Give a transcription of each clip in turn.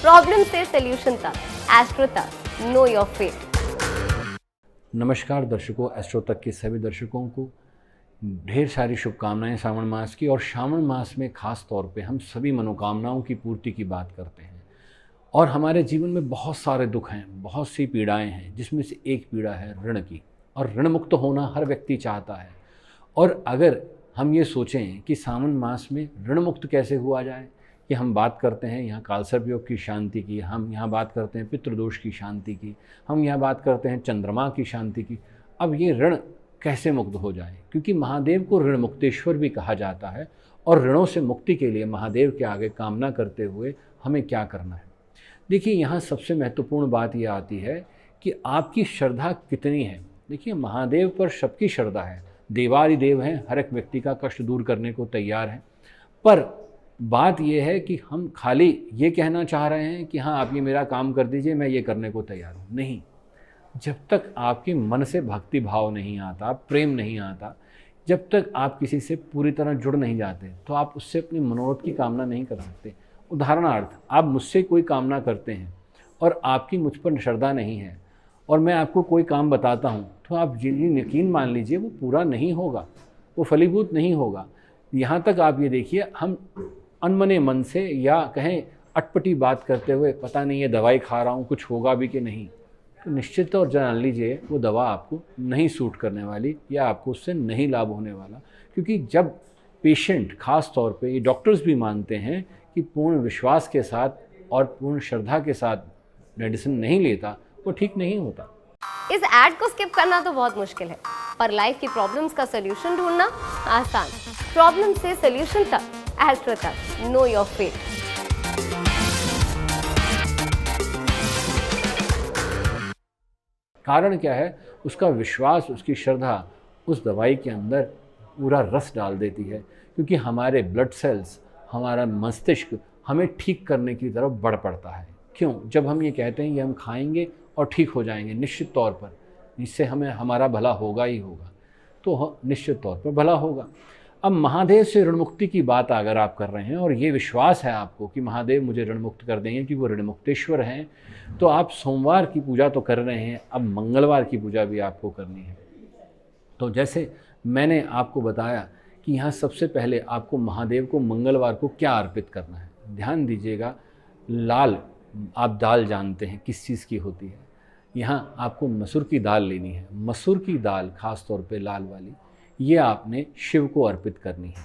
Problem से solution तक, astro तक, नो योर फेट। नमस्कार दर्शकों, एस्ट्रो तक के सभी दर्शकों को ढेर सारी शुभकामनाएं श्रावण मास की। और श्रावण मास में खास तौर पे हम सभी मनोकामनाओं की पूर्ति की बात करते हैं। और हमारे जीवन में बहुत सारे दुख हैं, बहुत सी पीड़ाएं हैं, जिसमें से एक पीड़ा है ऋण की। और ऋण मुक्त होना हर व्यक्ति चाहता है। और अगर हम ये सोचें कि सावन मास में ऋण मुक्त कैसे हुआ जाए, कि हम बात करते हैं यहाँ कालसर्प योग की शांति की, हम यहाँ बात करते हैं पितृदोष की शांति की, हम यहाँ बात करते हैं चंद्रमा की शांति की। अब ये ऋण कैसे मुक्त हो जाए, क्योंकि महादेव को ऋण मुक्तेश्वर भी कहा जाता है। और ऋणों से मुक्ति के लिए महादेव के आगे कामना करते हुए हमें क्या करना है। देखिए, यहाँ सबसे महत्वपूर्ण बात यह आती है कि आपकी श्रद्धा कितनी है। देखिए, महादेव पर सबकी श्रद्धा है, देवादिदेव हैं, हर एक व्यक्ति का कष्ट दूर करने को तैयार हैं। पर बात यह है कि हम खाली ये कहना चाह रहे हैं कि हाँ आप ये मेरा काम कर दीजिए, मैं ये करने को तैयार हूँ। नहीं, जब तक आपके मन से भक्ति भाव नहीं आता, प्रेम नहीं आता, जब तक आप किसी से पूरी तरह जुड़ नहीं जाते, तो आप उससे अपनी मनोरथ की कामना नहीं कर सकते। उदाहरणार्थ, आप मुझसे कोई कामना करते हैं और आपकी मुझ पर श्रद्धा नहीं है, और मैं आपको कोई काम बताता हूँ, तो आप यकीन मान लीजिए वो पूरा नहीं होगा, वो फलीभूत नहीं होगा। यहाँ तक आप ये देखिए, हम अनमने मन से या कहें अटपटी बात करते हुए, पता नहीं ये दवाई खा रहा हूँ कुछ होगा भी कि नहीं, तो निश्चित तौर जान लीजिए वो दवा आपको नहीं सूट करने वाली, या आपको उससे नहीं लाभ होने वाला। क्योंकि जब पेशेंट, खास तौर पे ये डॉक्टर्स भी मानते हैं कि पूर्ण विश्वास के साथ और पूर्ण श्रद्धा के साथ मेडिसिन नहीं लेता, वो ठीक नहीं होता। इस एड को स्किप करना तो बहुत मुश्किल है, पर लाइफ की प्रॉब्लम्स का सोल्यूशन ढूंढना आसान। प्रॉब्लम से सोल्यूशन तक, एस्ट्रो तक, नो योर फेट। कारण क्या है? उसका विश्वास, उसकी श्रद्धा उस दवाई के अंदर पूरा रस डाल देती है। क्योंकि हमारे ब्लड सेल्स, हमारा मस्तिष्क हमें ठीक करने की तरफ बढ़ पड़ता है। क्यों? जब हम ये कहते हैं कि हम खाएंगे और ठीक हो जाएंगे निश्चित तौर पर, इससे हमें हमारा भला होगा ही होगा, तो निश्चित तौर पर भला होगा। अब महादेव से ऋण मुक्ति की बात अगर आप कर रहे हैं और ये विश्वास है आपको कि महादेव मुझे ऋण मुक्त कर देंगे, कि वो ऋण मुक्तेश्वर हैं, तो आप सोमवार की पूजा तो कर रहे हैं, अब मंगलवार की पूजा भी आपको करनी है। तो जैसे मैंने आपको बताया कि यहाँ सबसे पहले आपको महादेव को मंगलवार को क्या अर्पित करना है। ध्यान दीजिएगा, लाल, आप दाल जानते हैं किस चीज़ की होती है। यहाँ आपको मसूर की दाल लेनी है। मसूर की दाल खास तौर पे लाल वाली, ये आपने शिव को अर्पित करनी है।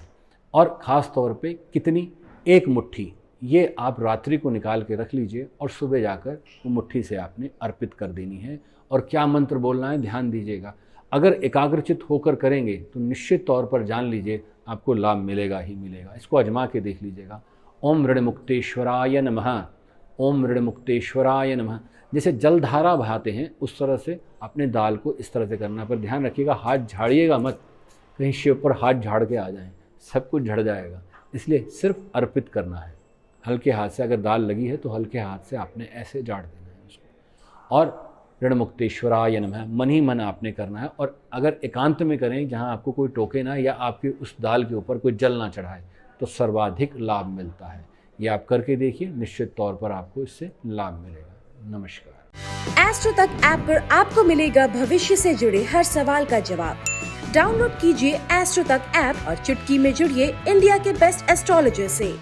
और ख़ास तौर पे कितनी? एक मुट्ठी। ये आप रात्रि को निकाल के रख लीजिए और सुबह जाकर वो मुट्ठी से आपने अर्पित कर देनी है। और क्या मंत्र बोलना है ध्यान दीजिएगा। अगर एकाग्रचित होकर करेंगे तो निश्चित तौर पर जान लीजिए आपको लाभ मिलेगा ही मिलेगा। इसको आजमा के देख लीजिएगा। ओम ऋण मुक्तेश्वराय नमः, ओम ऋण मुक्तेश्वराय नमः। जैसे जलधारा बहाते हैं उस तरह से अपने दाल को इस तरह से करना। पर ध्यान रखिएगा, हाथ झाड़िएगा मत, कहीं शिव पर हाथ झाड़ के आ जाएं, सब कुछ झड़ जाएगा। इसलिए सिर्फ अर्पित करना है हल्के हाथ से। अगर दाल लगी है तो हल्के हाथ से आपने ऐसे झाड़ देना है उसको। और ऋण मुक्तेश्वराय नमः मन ही मन आपने करना है। और अगर एकांत में करें, जहाँ आपको कोई टोके ना, या आपकी उस दाल के ऊपर कोई जल ना चढ़ाए, तो सर्वाधिक लाभ मिलता है। ये आप करके देखिए, निश्चित तौर पर आपको इससे लाभ मिलेगा। नमस्कार। एस्ट्रो तक ऐप पर आपको मिलेगा भविष्य से जुड़े हर सवाल का जवाब। डाउनलोड कीजिए एस्ट्रो तक ऐप और चुटकी में जुड़िए इंडिया के बेस्ट एस्ट्रोलॉजर से।